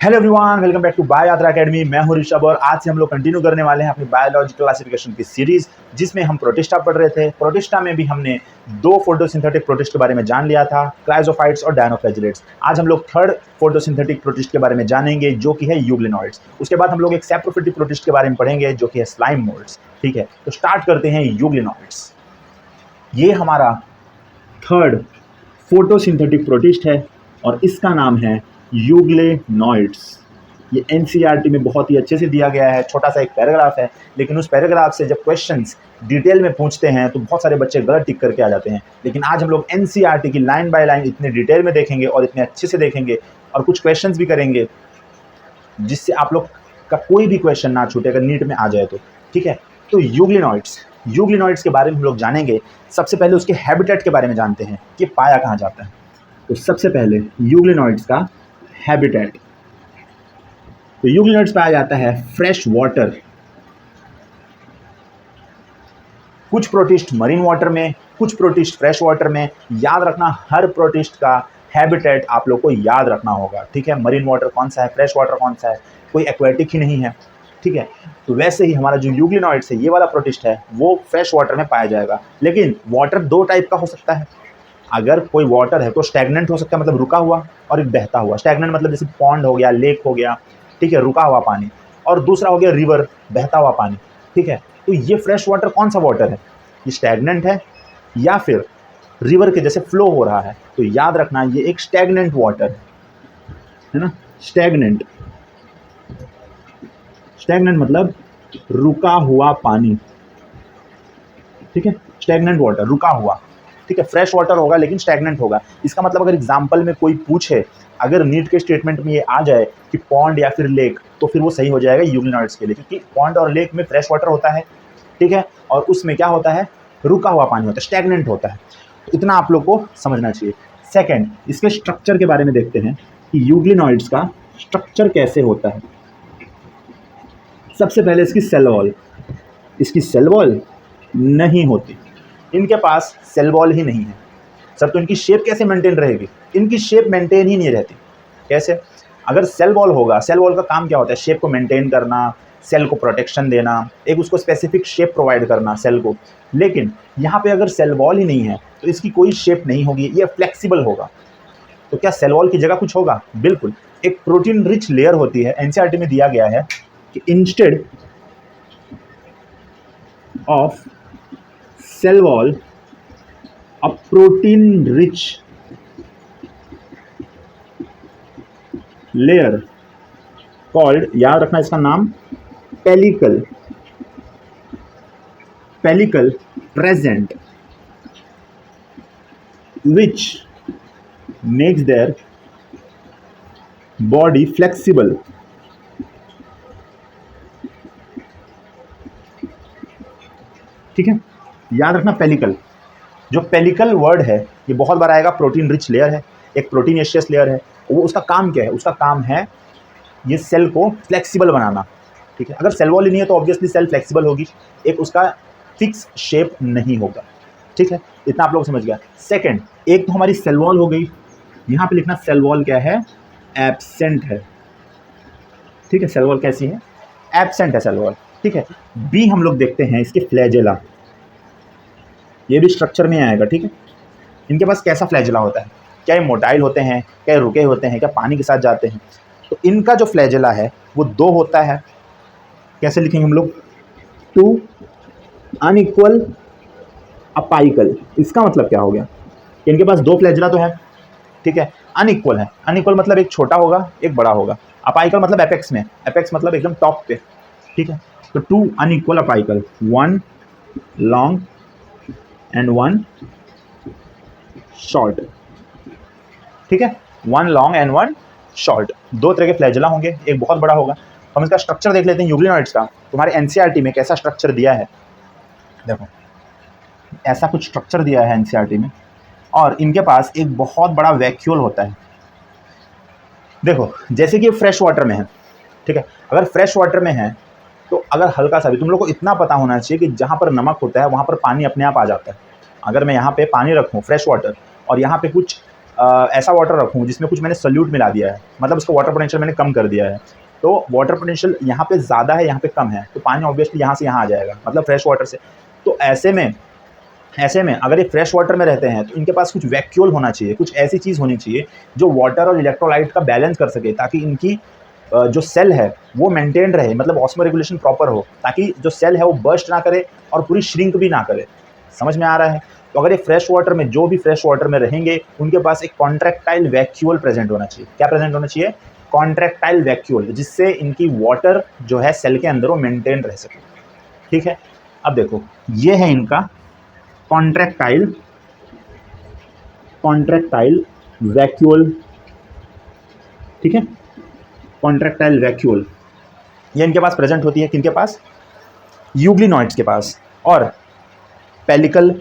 Hello everyone, welcome back to Bio Yatra Academy. मैं हूं ऋषभ और आज से हम लोग कंटिन्यू करने वाले हैं अपनी बायोलॉजिकल क्लासिफिकेशन की सीरीज, जिसमें हम प्रोटिस्टा पढ़ रहे थे। प्रोटिस्टा में भी हमने दो फोटोसिंथेटिक प्रोटिस्ट के बारे में जान लिया था, क्राइजोफाइट्स और डायनोफ्लैजिलेट्स। आज हम लोग थर्ड फोटोसिंथेटिक प्रोटिस्ट के बारे में जानेंगे, जो कि है यूग्लिनॉइड्स। उसके बाद हम लोग एक सैप्रोफिटिक प्रोटिस्ट के बारे में पढ़ेंगे, जो कि है स्लाइम मोल्ड्स। ठीक है, तो स्टार्ट करते हैं यूग्लिनॉइड्स। ये हमारा थर्ड फोटोसिंथेटिक प्रोटिस्ट है और इसका नाम है यूग्लिनॉइड्स। ये एनसीईआरटी में बहुत ही अच्छे से दिया गया है, छोटा सा एक पैराग्राफ है, लेकिन उस पैराग्राफ से जब क्वेश्चंस डिटेल में पूछते हैं तो बहुत सारे बच्चे गलत टिक करके आ जाते हैं। लेकिन आज हम लोग एनसीईआरटी की लाइन बाय लाइन इतने डिटेल में देखेंगे और इतने अच्छे से देखेंगे और कुछ क्वेश्चंस भी करेंगे, जिससे आप लोग का कोई भी क्वेश्चन ना छूटे अगर नीट में आ जाए तो। ठीक है, तो यूग्लिनॉइड्स के बारे में हम लोग जानेंगे। सबसे पहले उसके हैबिटेट के बारे में जानते हैं कि पाया कहाँ जाता है। तो सबसे पहले यूग्लिनॉइड्स का हैबिटेट। तो यूग्लिनॉइड्स पाया जाता है फ्रेश वाटर। कुछ प्रोटिस्ट मरीन वाटर में, कुछ प्रोटिस्ट फ्रेश वाटर में। याद रखना, हर प्रोटिस्ट का हैबिटेट आप लोग को याद रखना होगा। ठीक है, मरीन वाटर कौन सा है, फ्रेश वाटर कौन सा है, कोई एक्वेटिक ही नहीं है। ठीक है, तो वैसे ही हमारा जो यूग्लिनॉइड्स है, ये वाला प्रोटिस्ट है, वो फ्रेश वाटर में पाया जाएगा। लेकिन वाटर दो टाइप का हो सकता है। अगर कोई वाटर है तो स्टैग्नेंट हो सकता है, मतलब रुका हुआ, और एक बहता हुआ। स्टैग्नेंट मतलब जैसे पॉन्ड हो गया, लेक हो गया, ठीक है, रुका हुआ पानी। और दूसरा हो गया रिवर, बहता हुआ पानी। ठीक है, तो ये फ्रेश वाटर कौन सा वाटर है, ये स्टैग्नेंट है या फिर रिवर के जैसे फ्लो हो रहा है? तो याद रखना, ये एक स्टैग्नेंट वाटर है ना। स्टैग्नेंट मतलब रुका हुआ पानी। ठीक है, स्टैग्नेंट वाटर, रुका हुआ। ठीक है, फ्रेश वाटर होगा लेकिन स्टैग्नेंट होगा। इसका मतलब अगर एग्जाम्पल में कोई पूछे, अगर नीट के स्टेटमेंट में ये आ जाए कि पॉन्ड या फिर लेक, तो फिर वो सही हो जाएगा यूग्लिनॉइड्स के लिए, क्योंकि पॉन्ड और लेक में फ्रेश वाटर होता है। ठीक है, और उसमें क्या होता है, रुका हुआ पानी होता है, स्टैग्नेंट होता है। तो इतना आप लोग को समझना चाहिए। सेकेंड, इसके स्ट्रक्चर के बारे में देखते हैं कि यूग्लिनॉइड्स का स्ट्रक्चर कैसे होता है। सबसे पहले इसकी सेल वॉल। इसकी सेल वॉल नहीं होती, इनके पास सेल वॉल ही नहीं है। सर, तो इनकी शेप कैसे मेंटेन रहेगी? इनकी शेप मेंटेन ही नहीं रहती। कैसे? अगर सेल वॉल होगा, सेल वॉल का काम क्या होता है? शेप को मेंटेन करना, सेल को प्रोटेक्शन देना, एक उसको स्पेसिफिक शेप प्रोवाइड करना सेल को। लेकिन यहाँ पे अगर सेल वॉल ही नहीं है तो इसकी कोई शेप नहीं होगी, ये फ्लेक्सिबल होगा। तो क्या सेल वॉल की जगह कुछ होगा? बिल्कुल। एक प्रोटीन रिच लेयर होती है, एनसीईआरटी में दिया गया है कि instead of cell wall a protein rich layer called, याद रखना इसका नाम, pellicle present, which makes their body flexible. ठीक है, याद रखना पेलिकल। जो पेलिकल वर्ड है ये बहुत बार आएगा। प्रोटीन रिच लेयर है, एक प्रोटीनेशियस लेयर है। वो उसका काम क्या है? उसका काम है ये सेल को फ्लेक्सिबल बनाना। ठीक है, अगर सेल वॉल ही नहीं है तो ऑब्वियसली सेल फ्लेक्सिबल होगी, एक उसका फिक्स शेप नहीं होगा। ठीक है, इतना आप लोग समझ गया। सेकंड, एक तो हमारी सेल वॉल हो गई, यहाँ पे लिखना सेल वॉल क्या है, एब्सेंट है। ठीक है, सेल वॉल कैसी है? एब्सेंट है सेल वॉल। ठीक है, बी हम लोग देखते हैं इसके फ्लैजेला। ये भी स्ट्रक्चर में आएगा। ठीक है, इनके पास कैसा फ्लैजेला होता है? क्या ये मोटाइल होते हैं, क्या ये रुके होते हैं, क्या पानी के साथ जाते हैं? तो इनका जो फ्लैजेला है वो दो होता है। कैसे लिखेंगे हम लोग? Two unequal apical. इसका मतलब क्या हो गया? इनके पास दो फ्लैजेला तो है। ठीक है, अनइक्वल है। अनइक्वल मतलब एक छोटा होगा, एक बड़ा होगा। अपाइकल मतलब एपेक्स में, एपेक्स मतलब एकदम टॉप पे। ठीक है, तो two unequal apical, one long and one short. ठीक है, one long and one short, दो तरह के फ्लैजेला होंगे, एक बहुत बड़ा होगा। हम इसका स्ट्रक्चर देख लेते हैं यूग्लिनॉइड्स का। तुम्हारे एनसीईआरटी में कैसा स्ट्रक्चर दिया है, देखो ऐसा कुछ स्ट्रक्चर दिया है एनसीईआरटी में, और इनके पास एक बहुत बड़ा वैक्यूल होता है। देखो, जैसे कि ये फ्रेश वाटर में है। ठीक है, अगर फ्रेश वाटर में है तो अगर हल्का सा भी, तुम लोग को इतना पता होना चाहिए कि जहाँ पर नमक होता है वहाँ पर पानी अपने आप आ जाता है। अगर मैं यहाँ पे पानी रखूँ, फ्रेश वाटर, और यहाँ पे कुछ ऐसा वाटर रखूँ जिसमें कुछ मैंने सल्यूट मिला दिया है, मतलब उसका वाटर पोटेंशियल मैंने कम कर दिया है, तो वाटर पोटेंशियल यहाँ पे ज़्यादा है, यहाँ पे कम है, तो पानी ऑब्वियसली यहाँ से यहाँ आ जाएगा, मतलब फ्रेश वाटर से। तो ऐसे में अगर ये फ्रेश वाटर में रहते हैं तो इनके पास कुछ वैक्यूल होना चाहिए, कुछ ऐसी चीज़ होनी चाहिए जो वाटर और इलेक्ट्रोलाइट का बैलेंस कर सके, ताकि इनकी जो सेल है वो मेंटेन रहे, मतलब ऑस्मो रेगुलेशन प्रॉपर हो, ताकि जो सेल है वो बर्स्ट ना करे और पूरी श्रिंक भी ना करे। समझ में आ रहा है? तो अगर ये फ्रेश वाटर में, जो भी फ्रेश वाटर में रहेंगे, उनके पास एक कॉन्ट्रैक्टाइल वैक्यूल प्रेजेंट होना चाहिए। क्या प्रेजेंट होना चाहिए? कॉन्ट्रैक्टाइल वैक्यूल, जिससे इनकी वाटर जो है सेल के अंदर वो मेंटेन रह सके। ठीक है, अब देखो ये है इनका कॉन्ट्रैक्टाइल वैक्यूल। ठीक है, कॉन्ट्रैक्टाइल वैक्यूल ये इनके पास प्रेजेंट होती है, किनके पास? यूग्लिनॉइड्स के पास। और पेलिकल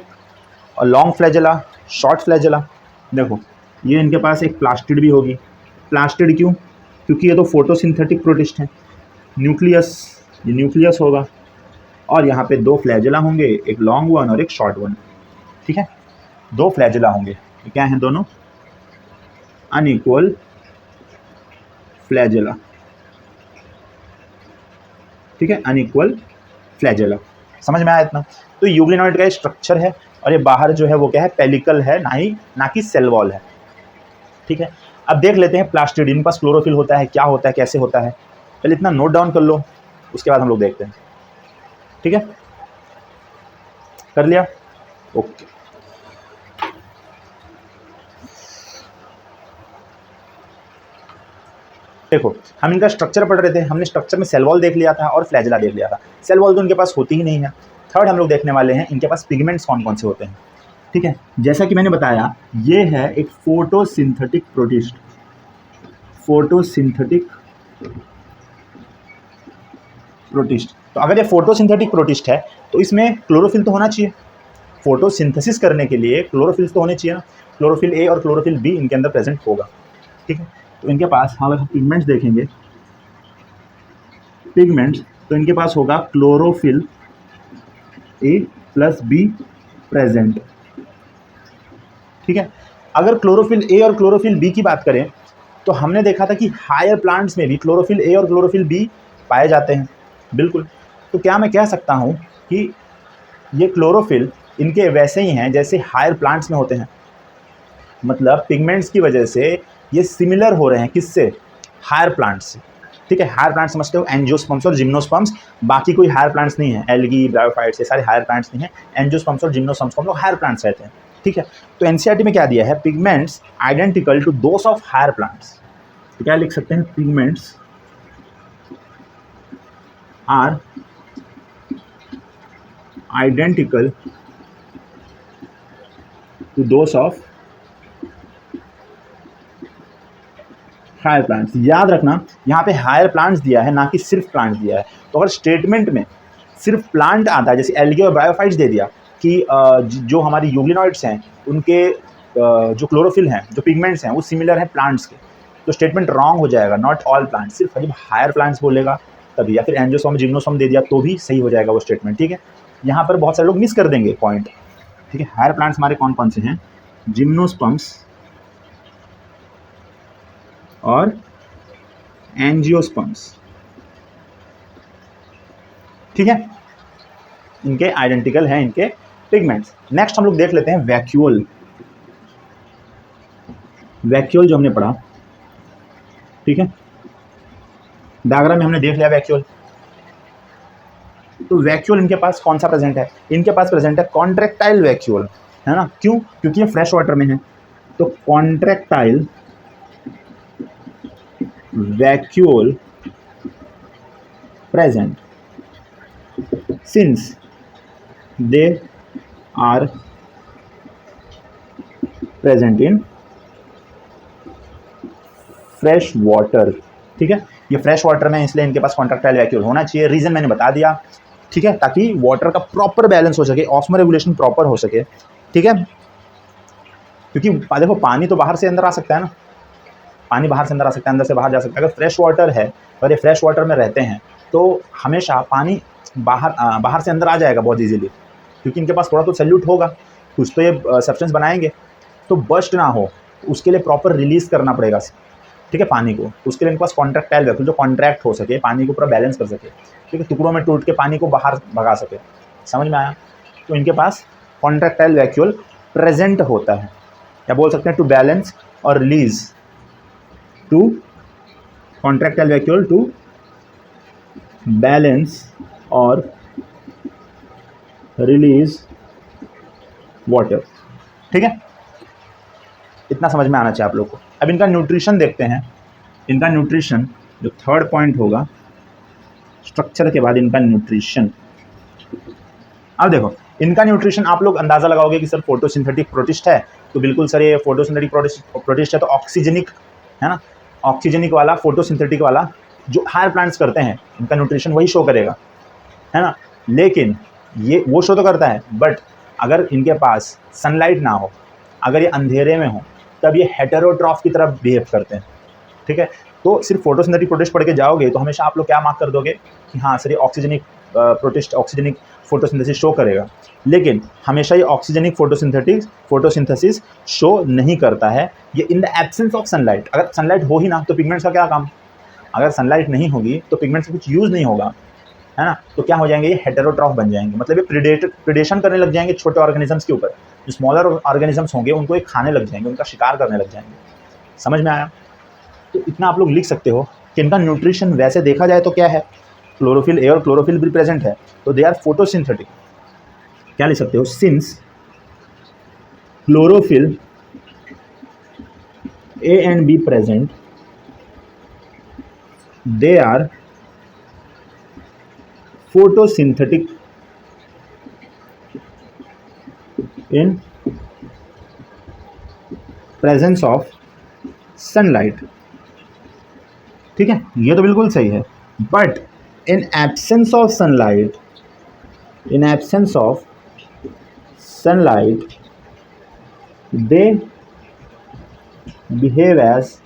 और लॉन्ग फ्लैजेला, शॉर्ट फ्लैजेला, देखो ये इनके पास एक प्लास्टिड भी होगी। प्लास्टिड क्यों? क्योंकि ये तो फोटोसिंथेटिक प्रोटिस्ट हैं। न्यूक्लियस, ये न्यूक्लियस होगा, और यहाँ पे 2 फ्लैजेला होंगे, एक लॉन्ग वन और एक शॉर्ट वन। ठीक है, 2 फ्लैजेला होंगे। क्या हैं दोनों? Unequal flagella. ठीक है, अनइक्वल फ्लैजेला। समझ में आया इतना? तो यूग्लिनॉइड का स्ट्रक्चर है, और ये बाहर जो है वो क्या है? पेलिकल है, ना कि सेल वॉल है। ठीक है, अब देख लेते हैं प्लास्टिड, इनके पास क्लोरोफिल होता है, क्या होता है, कैसे होता है, पहले इतना नोट डाउन कर लो, उसके बाद हम लोग देखते हैं। ठीक है, कर लिया? ओके। देखो हम इनका स्ट्रक्चर पढ़ रहे थे, हमने स्ट्रक्चर में सेल वॉल देख लिया था और फ्लैजेला देख लिया था। सेल वॉल तो इनके पास होती ही नहीं है। थर्ड हम लोग देखने वाले हैं इनके पास पिगमेंट्स कौन कौन से होते हैं। ठीक है, जैसा कि मैंने बताया ये है एक फोटोसिंथेटिक प्रोटिस्ट। फोटोसिंथेटिक प्रोटिस्ट, तो अगर ये फोटोसिंथेटिक प्रोटिस्ट है तो इसमें क्लोरोफिल तो होना चाहिए। फोटोसिंथेसिस करने के लिए क्लोरोफिल तो होने चाहिए ना। क्लोरोफिल ए और क्लोरोफिल बी इनके अंदर प्रेजेंट होगा। ठीक है, तो इनके पास अगर हम पिगमेंट्स देखेंगे, पिगमेंट्स, तो इनके पास होगा chlorophyll A plus be present. ठीक है, अगर क्लोरोफिल ए और क्लोरोफिल बी की बात करें तो हमने देखा था कि हायर प्लांट्स में भी क्लोरोफिल ए और क्लोरोफिल बी पाए जाते हैं। बिल्कुल, तो क्या मैं कह सकता हूँ कि ये क्लोरोफिल इनके वैसे ही हैं जैसे हायर प्लांट्स में होते हैं, मतलब पिगमेंट्स की वजह से ये सिमिलर हो रहे हैं, किससे? हायर प्लांट्स से। ठीक है, हायर प्लांट्स समझते हो, एंजियोस्पर्म्स और जिम्नोस्पर्म्स, बाकी कोई हायर प्लांट्स नहीं है, एल्गी, ब्रायोफाइट्स, ये सारे हायर प्लांट्स नहीं है। एंजियोस्पर्म्स और जिम्नोस्पर्म्स को हम लोग हायर प्लांट्स कहते हैं। ठीक है, तो एनसीईआरटी में क्या दिया है? Pigments identical to those of higher plants. तो क्या लिख सकते हैं? Pigments are identical to those of higher plants. याद रखना यहाँ पे हायर प्लांट्स दिया है, ना कि सिर्फ प्लांट्स दिया है। तो अगर स्टेटमेंट में सिर्फ प्लांट आता है, जैसे एल्गी और ब्रायोफाइट्स दे दिया कि जो हमारी यूग्लिनॉइड्स हैं उनके जो क्लोरोफिल हैं, जो पिगमेंट्स हैं, वो सिमिलर हैं प्लांट्स के, तो स्टेटमेंट रॉन्ग हो जाएगा। नॉट ऑल प्लांट्स, सिर्फ जब हायर प्लांट्स बोलेगा तभी, या फिर एंजियोस्पर्म जिम्नोस्पर्म दे दिया तो भी सही हो जाएगा वो स्टेटमेंट। ठीक है, यहाँ पर बहुत सारे लोग मिस कर देंगे पॉइंट। ठीक है, हायर प्लांट्स हमारे कौन कौन से हैं? जिम्नोस्पर्म्स और एंजियोस्पर्म्स। ठीक है, इनके आइडेंटिकल हैं इनके पिगमेंट्स। नेक्स्ट हम लोग देख लेते हैं वैक्यूल। वैक्यूल जो हमने पढ़ा, ठीक है, डायग्राम में हमने देख लिया वैक्यूल। तो वैक्यूल इनके पास कौन सा प्रेजेंट है? इनके पास प्रेजेंट है कॉन्ट्रैक्टाइल वैक्यूल, है ना। क्यों? क्योंकि ये फ्रेश वाटर में है। तो contractile vacuole present since they are present in fresh water। ठीक है, ये फ्रेश वाटर में, इसलिए इनके पास कॉन्ट्रैक्टाइल वैक्यूल होना चाहिए। रीजन मैंने बता दिया। ठीक है, ताकि वाटर का प्रॉपर बैलेंस हो सके, ऑस्मो रेगुलेशन प्रॉपर हो सके। ठीक है, क्योंकि देखो पानी तो बाहर से अंदर आ सकता है ना, पानी बाहर से अंदर आ सकता है, अंदर से बाहर जा सकता है। अगर फ्रेश वाटर है और ये फ्रेश वाटर में रहते हैं तो हमेशा पानी बाहर से अंदर आ जाएगा बहुत इजीली, क्योंकि इनके पास थोड़ा तो सल्यूट होगा, कुछ तो ये सब्सटेंस बनाएंगे, तो बस्ट ना हो, उसके लिए प्रॉपर रिलीज़ करना पड़ेगा, ठीक है, पानी को। उसके लिए इनके पास कॉन्ट्रैक्टाइल वैक्यूल जो कॉन्ट्रैक्ट हो सके, पानी को पूरा बैलेंस कर सके, ठीक है, टुकड़ों में टूट के पानी को बाहर भगा सके। समझ में आया? तो इनके पास कॉन्ट्रैक्टाइल वैक्यूल प्रेजेंट होता है, या बोल सकते हैं टू बैलेंस और release, to contractile vacuole to balance और रिलीज वाटर, ठीक है। इतना समझ में आना चाहिए आप लोग को। अब इनका न्यूट्रिशन देखते हैं। इनका न्यूट्रिशन जो थर्ड पॉइंट होगा स्ट्रक्चर के बाद इनका न्यूट्रिशन। अब देखो इनका न्यूट्रिशन आप लोग अंदाज़ा लगाओगे कि सर फोटोसिंथेटिक प्रोटिस्ट है, तो बिल्कुल सर ये फोटोसिंथेटिक प्रोटिस्ट है तो ऑक्सीजनिक है ना, ऑक्सीजनिक वाला फोटोसिंथेटिक वाला जो हायर प्लांट्स करते हैं इनका न्यूट्रिशन वही शो करेगा, है ना। लेकिन ये वो शो तो करता है, बट अगर इनके पास सनलाइट ना हो, अगर ये अंधेरे में हो, तब ये हेटेरोट्रॉफ की तरफ बिहेव करते हैं, ठीक है। तो सिर्फ फोटोसिंथेटिक प्रोटिस्ट पढ़ के जाओगे तो हमेशा आप लोग क्या मार्क कर दोगे कि हाँ सर ये oxygenic protist, oxygenic photosynthesis show करेगा, लेकिन हमेशा ये ऑक्सीजनिक फोटोसिंथेसिस शो नहीं करता है। ये इन द एब्सेंस ऑफ सनलाइट, अगर सनलाइट हो ही ना तो पिगमेंट्स का क्या काम, अगर सनलाइट नहीं होगी तो पिगमेंट्स का कुछ यूज़ नहीं होगा, है ना। तो क्या हो जाएंगे, ये हेटेरोट्रॉफ बन जाएंगे, मतलब ये प्रिडेशन करने लग जाएंगे छोटे ऑर्गेनिजम्स के ऊपर। जो स्मॉलर ऑर्गेनिजम्स होंगे उनको ये खाने लग जाएंगे, उनका शिकार करने लग जाएंगे। समझ में आया? तो इतना आप लोग लिख सकते हो कि इनका न्यूट्रिशन वैसे देखा जाए तो क्या है, क्लोरोफिल ए और क्लोरोफिल बी प्रेजेंट है, तो दे आर फोटोसिंथेटिक। क्या लिख सकते हो, since chlorophyll a and b present, they are photosynthetic in presence of sunlight, ठीक है, ये तो बिल्कुल सही है। But in absence of sunlight, in absence of sunlight they behave as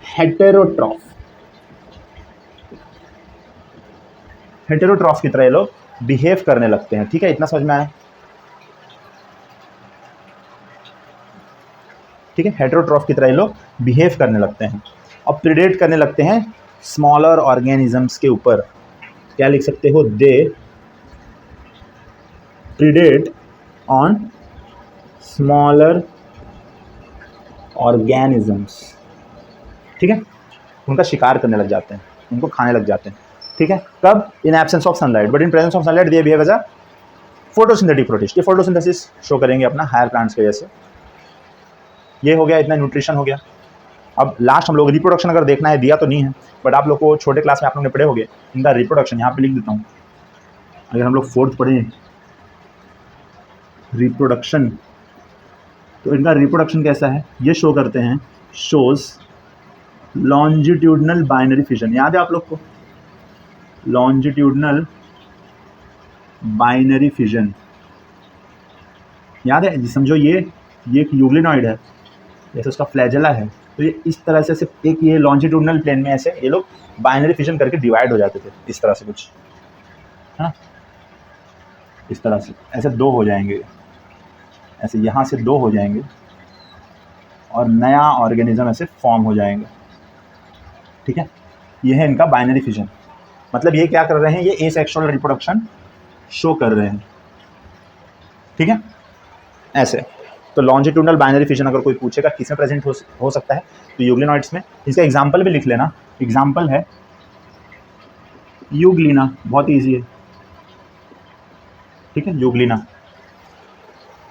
heterotroph, heterotroph की तरह ये लोग बिहेव करने लगते हैं, ठीक है। इतना समझ में आया? ठीक है, हेटेरोट्रॉफ की तरह ये लोग बिहेव करने लगते हैं और प्रिडेट करने लगते हैं स्मॉलर ऑर्गेनिजम्स के ऊपर। क्या लिख सकते हो, दे प्रिडेट ऑन स्मॉलर ऑर्गेनिजम्स, ठीक है, उनका शिकार करने लग जाते हैं, उनको खाने लग जाते हैं, ठीक है। कब, in absence of sunlight, but in presence of sunlight they behave as a photosynthetic protist. ये फोटोसिंथेसिस शो करेंगे अपना हायर प्लांट्स के जैसे। ये हो गया, इतना न्यूट्रिशन हो गया। अब लास्ट हम लोग रिप्रोडक्शन अगर देखना है, दिया तो नहीं है, बट आप लोग को छोटे क्लास में आप लोग ने पढ़े होंगे इनका रिप्रोडक्शन। यहाँ पे लिख देता हूँ, अगर हम लोग फोर्थ पढ़ें रिप्रोडक्शन, तो इनका रिप्रोडक्शन कैसा है ये शो करते हैं, शोज लॉन्जिट्यूडनल बाइनरी फिजन। याद है आप लोग को लॉन्जिट्यूडनल बाइनरी फिजन, याद है जी? समझो ये एक यूग्लिनॉइड है, जैसे उसका फ्लैजेला है, तो ये इस तरह से सिर्फ एक ये लॉन्जिट्यूडनल प्लेन में ऐसे ये लोग बाइनरी फिजन करके डिवाइड हो जाते थे, इस तरह से कुछ, है ना, इस तरह से ऐसे दो हो जाएंगे, ऐसे यहाँ से दो हो जाएंगे और नया ऑर्गेनिज्म ऐसे फॉर्म हो जाएंगे, ठीक है। ये है इनका बाइनरी फिजन, मतलब ये क्या कर रहे हैं, ये एसेक्सुअल रिप्रोडक्शन शो कर रहे हैं, ठीक है, ऐसे। तो लॉन्जिट्यूडनल बाइनरी फिजन अगर कोई पूछेगा किस में प्रेजेंट हो सकता है, तो यूग्लिनॉइड्स में। इसका एग्जांपल भी लिख लेना, एग्जांपल है यूग्लिना, बहुत ईजी है, ठीक है, यूग्लिना।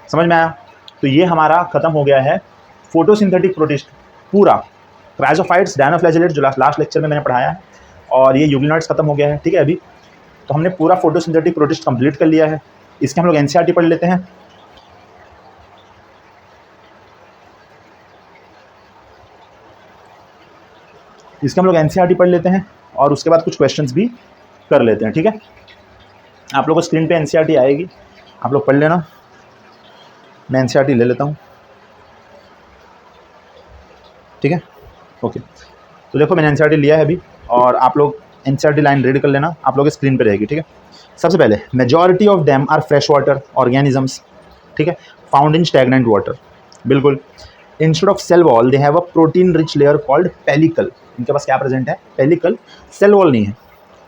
समझ में आया? तो ये हमारा खत्म हो गया है फोटोसिंथेटिक प्रोटिस्ट पूरा, क्राइजोफाइट्स, डायनोफ्लैजेलेट्स जो लास्ट लेक्चर में मैंने पढ़ाया है, और ये यूग्लिनॉइड्स खत्म हो गया है, ठीक है। अभी तो हमने पूरा फोटोसिंथेटिक प्रोटिस्ट कंप्लीट कर लिया है। इसके हम लोग एनसीईआरटी पढ़ लेते हैं। इसके हम लोग एनसीईआरटी पढ़ लेते हैं और उसके बाद कुछ क्वेश्चंस भी कर लेते हैं, ठीक है। आप लोगों को स्क्रीन पे एनसीईआरटी आएगी, आप लोग पढ़ लेना। मैं एनसीईआरटी ले लेता हूँ, ठीक है, ओके। तो देखो मैंने एनसीईआरटी लिया है अभी, और आप लोग एनसीईआरटी लाइन रीड कर लेना, आप लोगों के स्क्रीन पे रहेगी, ठीक है। सबसे पहले majority of them are fresh water organisms, ठीक है, फाउंड इन स्टैग्नेंट वाटर, बिल्कुल। Instead of cell wall they have a protein rich layer called pellicle. इनके पास क्या प्रेजेंट है? पेलिकल, सेल वॉल नहीं है।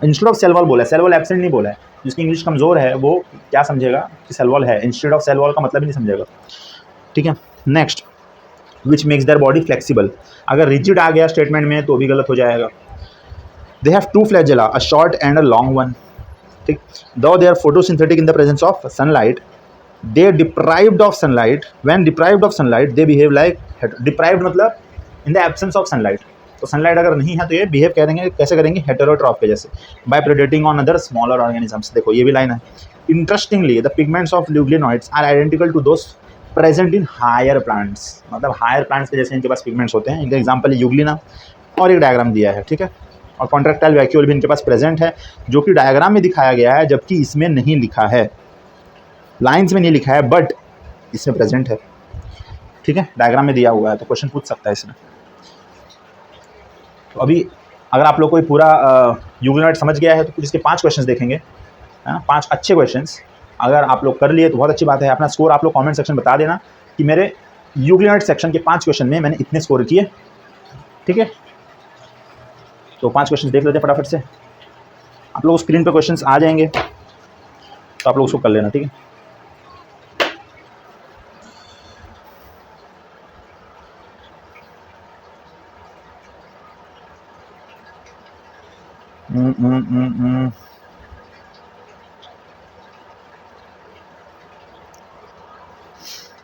इंस्टेड ऑफ सेल वॉल बोला है, सेल वॉल एब्सेंट नहीं बोला है। जिसकी इंग्लिश कमजोर है वो क्या समझेगा कि सेल वॉल है, इंस्टेड ऑफ सेल वॉल का मतलब ही नहीं समझेगा। ठीक है, next, which makes their body flexible. अगर रिजिड आ गया स्टेटमेंट में तो भी गलत हो जाएगा। They have two flagella, a short and a long one. ठीक, though they are photosynthetic in the presence of sunlight, they deprived of sunlight, when deprived of sunlight they behave like deprived मतलब in the absence of sunlight। तो sunlight अगर नहीं है तो ये behave करेंगे कैसे करेंगे? हेटेरोट्रॉफ के जैसे, by predating on other smaller organisms. देखो ये भी लाइन है। Interestingly the pigments of euglenoids are identical to those present in higher plants. मतलब हायर प्लांट्स के जैसे इनके पास पिगमेंट्स होते हैं। इनका एग्जाम्पल है यूग्लिना, और एक डायग्राम दिया है। ठीक है, और कॉन्ट्रैक्टाइल वैक्यूल भी इनके पास प्रेजेंट है, जो कि डायग्राम में दिखाया गया है, जबकि इसमें नहीं लिखा है, लाइंस में नहीं लिखा है, बट इसमें प्रेजेंट है। ठीक है, डायग्राम में दिया हुआ है, तो क्वेश्चन पूछ सकता है इसमें। तो अभी अगर आप लोग कोई पूरा यूग्लिनॉइड समझ गया है तो कुछ इसके 5 क्वेश्चंस देखेंगे, है ना, 5 अच्छे क्वेश्चंस। अगर आप लोग कर लिए तो बहुत अच्छी बात है। अपना स्कोर आप लोग कमेंट सेक्शन बता देना कि मेरे यूग्लिनॉइड सेक्शन के 5 क्वेश्चन में मैंने इतने स्कोर किए। ठीक है, तो 5 क्वेश्चन देख लेते हैं फटाफट से। आप लोग स्क्रीन पर क्वेश्चन आ जाएंगे तो आप लोग उसको कर लेना। ठीक है,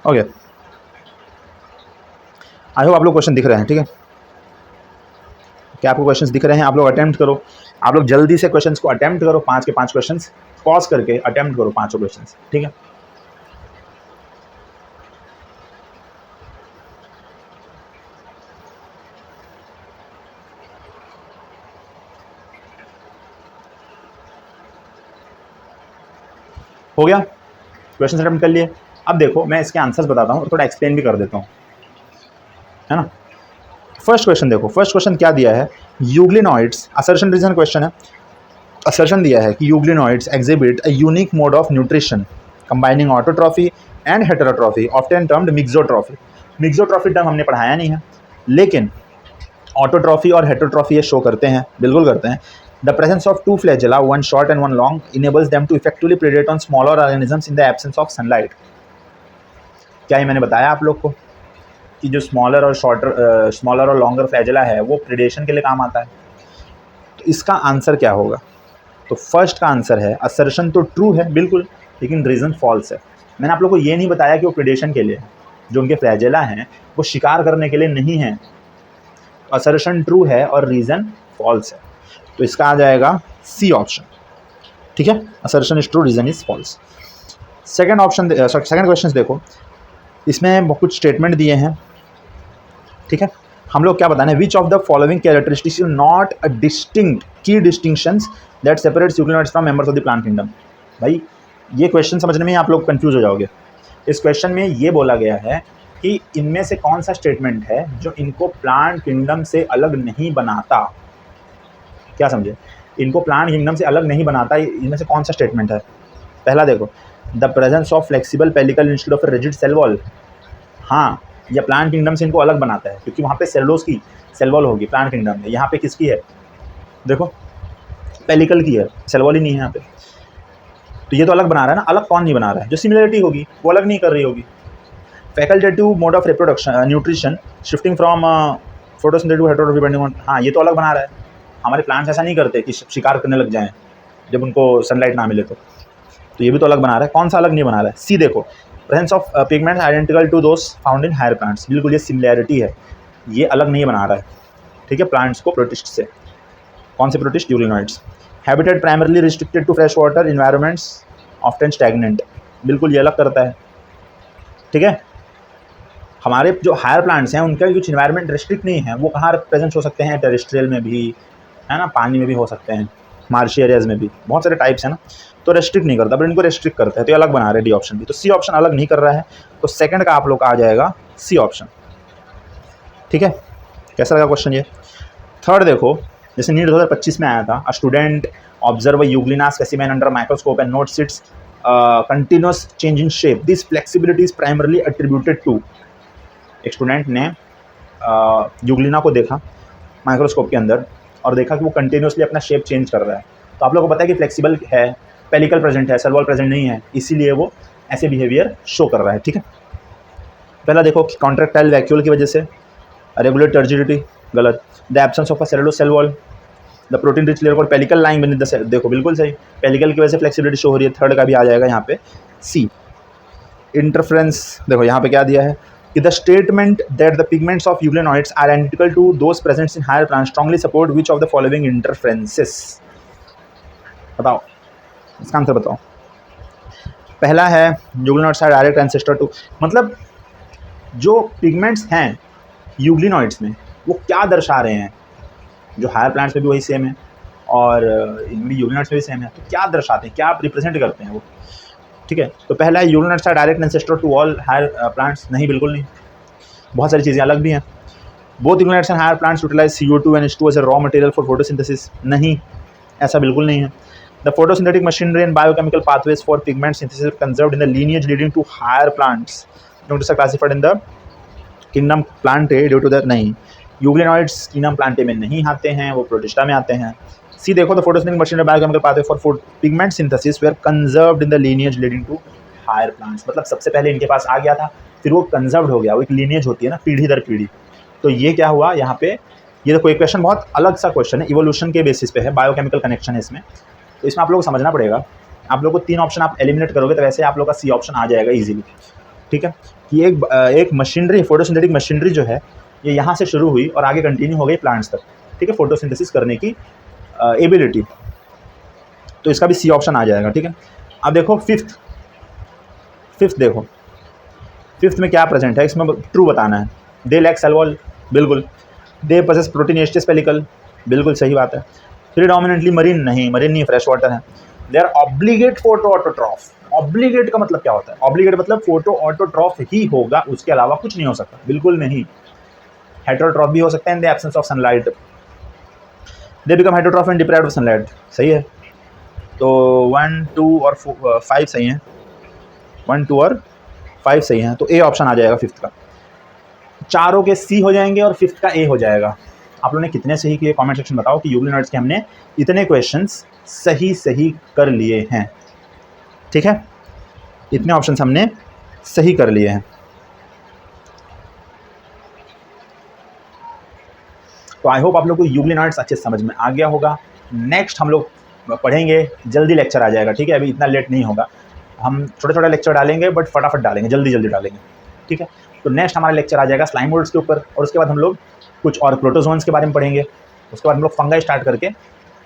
ओके, आई होप आप लोग क्वेश्चन दिख रहे हैं। ठीक है, क्या आपको क्वेश्चंस दिख रहे हैं? आप लोग अटेम्प्ट करो, आप लोग जल्दी से क्वेश्चंस को अटेम्प्ट करो। 5 के 5 क्वेश्चंस पॉज करके अटेम्प्ट करो, 5 क्वेश्चंस। ठीक है, हो गया? क्वेश्चन अटेम्प्ट कर लिए। अब देखो मैं इसके आंसर्स बताता हूँ और थोड़ा एक्सप्लेन भी कर देता हूँ, है ना। फर्स्ट क्वेश्चन देखो, फर्स्ट क्वेश्चन क्या दिया है? यूग्लिनॉइड्स, असर्शन रीजन क्वेश्चन है। असर्शन दिया है कि euglenoids exhibit a unique mode of nutrition combining autotrophy and heterotrophy, often termed mixotrophy. Mixotrophy term हमने पढ़ाया नहीं है, लेकिन ऑटोट्रॉफी और हेटेरोट्रॉफी ये शो करते हैं, बिल्कुल करते हैं। The presence of two flagella, one short and one long, enables them to effectively predate on smaller organisms in the absence of sunlight. क्या ये मैंने बताया आप लोग को कि जो स्मॉलर और लॉन्गर फ्लैजेला है वो प्रेडेशन के लिए काम आता है। तो इसका आंसर क्या होगा? तो फर्स्ट का आंसर है, असर्शन तो ट्रू है बिल्कुल, लेकिन रीज़न फॉल्स है। मैंने आप लोग को ये नहीं बताया कि वो प्रेडेशन के लिए है, जो उनके फ्लैजेला हैं वो शिकार करने के लिए नहीं है। असर्शन ट्रू है और रीज़न फॉल्स है, तो इसका आ जाएगा सी ऑप्शन। ठीक है, assertion is true, reason is false. Second question देखो, इसमें कुछ स्टेटमेंट दिए हैं। ठीक है, हम लोग क्या बताना है? Which of the following characteristics not a distinct key distinctions that separates euglenoids from members of the plant kingdom. भाई ये क्वेश्चन समझने में आप लोग कंफ्यूज हो जाओगे। इस क्वेश्चन में ये बोला गया है कि इनमें से कौन सा स्टेटमेंट है जो इनको प्लांट किंगडम से अलग नहीं बनाता। क्या समझे? इनको प्लांट किंगडम से अलग नहीं बनाता, इनमें से कौन सा स्टेटमेंट है? पहला देखो, the presence of flexible pellicle instead of rigid cell wall. हाँ, यह प्लांट किंगडम से इनको अलग बनाता है, क्योंकि वहाँ पे सेलुलोज की सेल वॉल होगी प्लांट किंगडम में। यहाँ पे किसकी है? देखो पेलिकल की है, सेल वॉल ही नहीं है यहाँ पे। तो ये तो अलग बना रहा है ना। अलग कौन नहीं बना रहा है? जो सिमिलरिटी होगी वो अलग नहीं कर रही होगी। Facultative mode of reproduction nutrition shifting from photosynthetic to heterotrophy depending on, हाँ ये तो अलग बना रहा है। हमारे प्लांट्स ऐसा नहीं करते कि शिकार करने लग जाएं जब उनको सनलाइट ना मिले। तो ये भी तो अलग बना रहा है। कौन सा अलग नहीं बना रहा है? सी देखो, presence of pigments identical to those found in higher plants. बिल्कुल ये सिमिलैरिटी है, ये अलग नहीं बना रहा है। ठीक है, प्लांट्स को प्रोटिस्ट से। कौन से protist? Euglenoids. Habitat primarily restricted to fresh water environments often stagnant. बिल्कुल ये अलग करता है। ठीक है, हमारे जो हायर प्लांट्स हैं उनका कुछ इन्वायरमेंट रिस्ट्रिक्ट नहीं है। वो कहाँ प्रेजेंट हो सकते हैं? टेरेस्ट्रियल में भी, है ना, पानी में भी हो सकते हैं, मार्शी एरियाज में भी, बहुत सारे टाइप्स हैं ना। तो रेस्ट्रिक्ट नहीं करता, बट इनको रेस्ट्रिक्ट करता है, तो ये अलग बना रहे हैं डी ऑप्शन भी। तो सी ऑप्शन अलग नहीं कर रहा है, तो सेकंड का आप लोग का आ जाएगा सी ऑप्शन। ठीक है, कैसा लगा क्वेश्चन ये? थर्ड देखो, जैसे नीट 2025 में आया था, a student observe euglena specimen under microscope and notes its continuous change in shape. This flexibility is primarily attributed to. एक स्टूडेंट ने यूग्लिना को देखा माइक्रोस्कोप के अंदर और देखा कि वो कंटिन्यूसली अपना शेप चेंज कर रहा है। तो आप लोगों को पता है कि फ्लेक्सिबल है, पेलिकल प्रेजेंट है, सेल वॉल प्रेजेंट नहीं है, इसीलिए वो ऐसे बिहेवियर शो कर रहा है। ठीक है, पहला देखो कि कॉन्ट्रैक्टाइल वैक्यूल की वजह से, रेगुलर टर्जिडिटी गलत, the absence of a cellular cell wall, the protein rich layer called pellicle lying beneath the cell, देखो बिल्कुल सही, पेलिकल की वजह से फ्लेक्सिबिलिटी शो हो रही है, थर्ड का भी आ जाएगा यहाँ पे सी। इंटरफ्रेंस देखो यहाँ पे क्या दिया है कि the statement that the pigments of euglenoids are identical to those presents in higher plants strongly support which of the following interferences. बताओ इसका आंसर बताओ। पहला है euglenoids are direct ancestor to, मतलब जो पिगमेंट्स हैं यूग्लिनॉइड्स में वो क्या दर्शा रहे हैं, जो हायर प्लांट्स में भी वही सेम है और इनमें यूग्लिनॉइड्स में भी सेम है, तो क्या दर्शाते हैं, क्या रिप्रेजेंट करते हैं वो। ठीक है, तो पहला है euglenoids are direct ancestor to all higher plants, नहीं बिल्कुल नहीं, बहुत सारी चीज़ें अलग भी हैं। Both euglenoids and higher plants utilise CO2 and H2 as a raw material for photosynthesis, नहीं ऐसा बिल्कुल नहीं है। The photosynthetic machinery and biochemical pathways for pigment synthesis conserved in the lineage leading to higher plants classified in the kingdom Plantae due to that, नहीं euglenoids kingdom Plantae में नहीं आते हैं, वो प्रोटिस्टा में आते हैं। सी देखो the photosynthetic machinery biochemical pathway for pigment synthesis were conserved in the lineage leading to higher plants, मतलब सबसे पहले इनके पास आ गया था, फिर वो कंजर्व्ड हो गया, वो एक लीनिएज होती है ना, पीढ़ी दर पीढ़ी। तो ये क्या हुआ यहाँ पे, ये देखो एक क्वेश्चन बहुत अलग सा क्वेश्चन है, इवोल्यूशन के बेसिस पे है, बायोकेमिकल कनेक्शन है इसमें, तो इसमें आप लोग को समझना पड़ेगा। आप लोग को 3 ऑप्शन आप एलिमिनेट करोगे तो वैसे आप लोग का सी ऑप्शन आ जाएगा इजीली। ठीक है, कि एक मशीनरी, फोटोसिंथेटिक मशीनरी जो है ये यहाँ से शुरू हुई और आगे कंटिन्यू हो गई प्लांट्स तक। ठीक है, फोटोसिंथेसिस करने की एबिलिटी, तो इसका भी सी ऑप्शन आ जाएगा। ठीक है, अब देखो फिफ्थ देखो, फिफ्थ में क्या प्रेजेंट है, इसमें ट्रू बताना है। दे लैक सेल वॉल, बिल्कुल। दे पसेस प्रोटीनिएस्टिस पेलिकल, बिल्कुल सही बात है। प्रीडोमिनेंटली मरीन, नहीं मरीन नहीं, फ्रेश वाटर है। They are obligate photoautotroph, obligate का मतलब क्या होता है, ऑब्लिगेट मतलब फोटो ऑटोट्रॉफ ही होगा, उसके अलावा कुछ नहीं हो सकता, बिल्कुल नहीं। हेटेरोट्रॉफ भी हो सकता है इन the absence of sunlight. They become heterotroph and deprived of sunlight, सही है। तो 1, 2 और 5 सही हैं, 1, 2 और 5 सही हैं, तो ए ऑप्शन आ जाएगा फिफ्थ का। चारों के सी हो जाएंगे और फिफ्थ का ए हो जाएगा। आप लोगों ने कितने सही किए कमेंट सेक्शन बताओ कि यूग्लिनॉइड्स के हमने इतने क्वेश्चंस सही कर लिए हैं। ठीक है, इतने ऑप्शंस हमने सही कर लिए हैं। तो आई होप आप लोग को यूग्लिनॉइड्स अच्छे समझ में आ गया होगा। नेक्स्ट हम लोग पढ़ेंगे, जल्दी लेक्चर आ जाएगा। ठीक है, अभी इतना लेट नहीं होगा, हम छोटा लेक्चर डालेंगे बट फटाफट डालेंगे, जल्दी डालेंगे। ठीक है, तो नेक्स्ट हमारा लेक्चर आ जाएगा स्लाइम मोल्ड्स के ऊपर, और उसके बाद हम लोग कुछ और प्रोटोजोन्स के बारे में पढ़ेंगे। उसके बाद हम लोग फंगाई स्टार्ट करके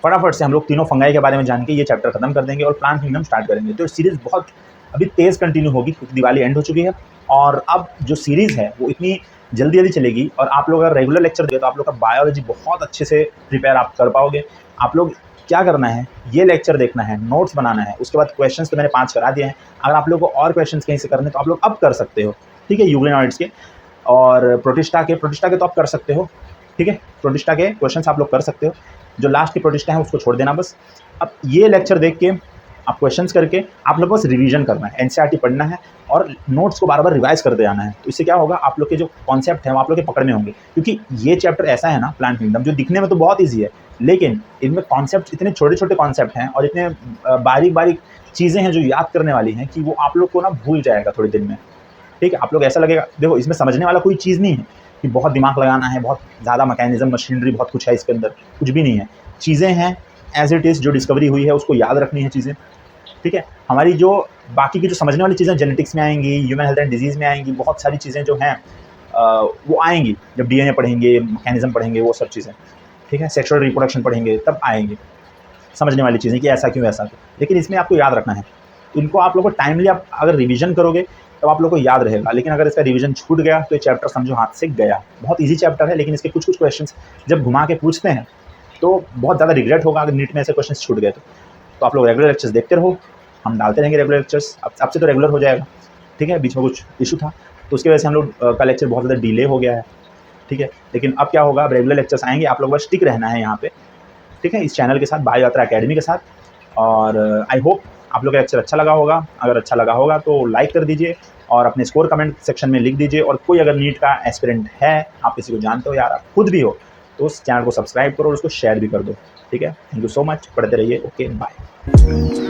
फटाफट से हम लोग तीनों फंगाई के बारे में जान के ये चैप्टर खत्म कर देंगे और प्लांट किंगडम स्टार्ट करेंगे। तो सीरीज़ बहुत अभी तेज़ कंटिन्यू होगी क्योंकि दिवाली एंड हो चुकी है, और अब जो सीरीज़ है वो इतनी जल्दी चलेगी। और आप लोग अगर रेगुलर लेक्चर दें तो आप लोग का बायोलॉजी बहुत अच्छे से प्रिपेयर आप कर पाओगे। आप लोग क्या करना है, ये लेक्चर देखना है, नोट्स बनाना है, उसके बाद क्वेश्चंस तो मैंने 5 करा दिए हैं। अगर आप लोग को और क्वेश्चंस कहीं से करने तो आप लोग अब कर सकते हो। ठीक है, यूग्लिनॉइड्स के और प्रोटिस्टा के तो आप कर सकते हो। ठीक है, प्रोटिस्टा के क्वेश्चंस आप लोग कर सकते हो, जो लास्ट की प्रोटिस्टा है उसको छोड़ देना बस। अब ये लेक्चर देख के आप क्वेश्चंस करके आप लोग बस रिवीजन करना है, एनसीईआरटी पढ़ना है और नोट्स को बार रिवाइज करते जाना है। तो इससे क्या होगा, आप लोग के जो कॉन्सेप्ट हैं वो आप लोग के पकड़ में होंगे, क्योंकि ये चैप्टर ऐसा है ना प्लांट किंगडम, जो दिखने में तो बहुत ईजी है, लेकिन इनमें कॉन्सेप्ट इतने छोटे कॉन्सेप्ट हैं और इतने बारीक चीज़ें हैं जो याद करने वाली हैं कि वो आप लोग को ना भूल जाएगा थोड़े दिन में। ठीक है, आप लोग ऐसा लगेगा, देखो इसमें समझने वाला कोई चीज़ नहीं है कि बहुत दिमाग लगाना है, बहुत ज़्यादा मैकेनिज्म मशीनरी बहुत कुछ है इसके अंदर, कुछ भी नहीं है। चीज़ें हैं एज इट इज़, जो डिस्कवरी हुई है उसको याद रखनी है चीज़ें। ठीक है, हमारी जो बाकी की जो समझने वाली चीज़ें जेनेटिक्स में आएंगी, ह्यूमन हेल्थ एंड डिजीज़ में आएंगी, बहुत सारी चीज़ें जो हैं वो आएंगी जब डीएनए पढ़ेंगे, मैकेनिज्म पढ़ेंगे, वो सब चीज़ें। ठीक है, सेक्सुअल रिप्रोडक्शन पढ़ेंगे तब आएंगी समझने वाली चीज़ें कि ऐसा क्यों ऐसा क्यों। लेकिन इसमें आपको याद रखना है, इनको आप लोग को टाइमली आप अगर रिवीजन करोगे तब आप लोग को याद रहेगा। लेकिन अगर इसका रिवीजन छूट गया तो ये चैप्टर समझो हाथ से गया। बहुत ईजी चैप्टर है, लेकिन इसके कुछ क्वेश्चंस जब घुमा के पूछते हैं तो बहुत ज़्यादा रिग्रेट होगा अगर नीट में ऐसे क्वेश्चन छूट गए तो आप लोग रेगुलर लेक्चर्स देखते रहो, हम डालते रहेंगे रेगुलर लेक्चर्स। अब से तो रेगुलर हो जाएगा। ठीक है, बीच में कुछ इशू था तो उसकी वजह से हम लोग का लेक्चर बहुत ज़्यादा डिले हो गया है। ठीक है, लेकिन अब क्या होगा, अब रेगुलर लेक्चर्स आएंगे, आप लोग बस टिक रहना है यहाँ पे। ठीक है, इस चैनल के साथ, बायो यात्रा अकेडमी के साथ। और आई होप आप लोग का लेक्चर अच्छा लगा होगा। अगर अच्छा लगा होगा तो लाइक कर दीजिए, और अपने स्कोर कमेंट सेक्शन में लिख दीजिए। और कोई अगर नीट का एस्पिरेंट है, आप किसी को जानते हो, यार आप खुद भी हो, तो उस चैनल को सब्सक्राइब करो और उसको शेयर भी कर दो। ठीक है, थैंक यू सो मच, पढ़ते रहिए। Okay, bye.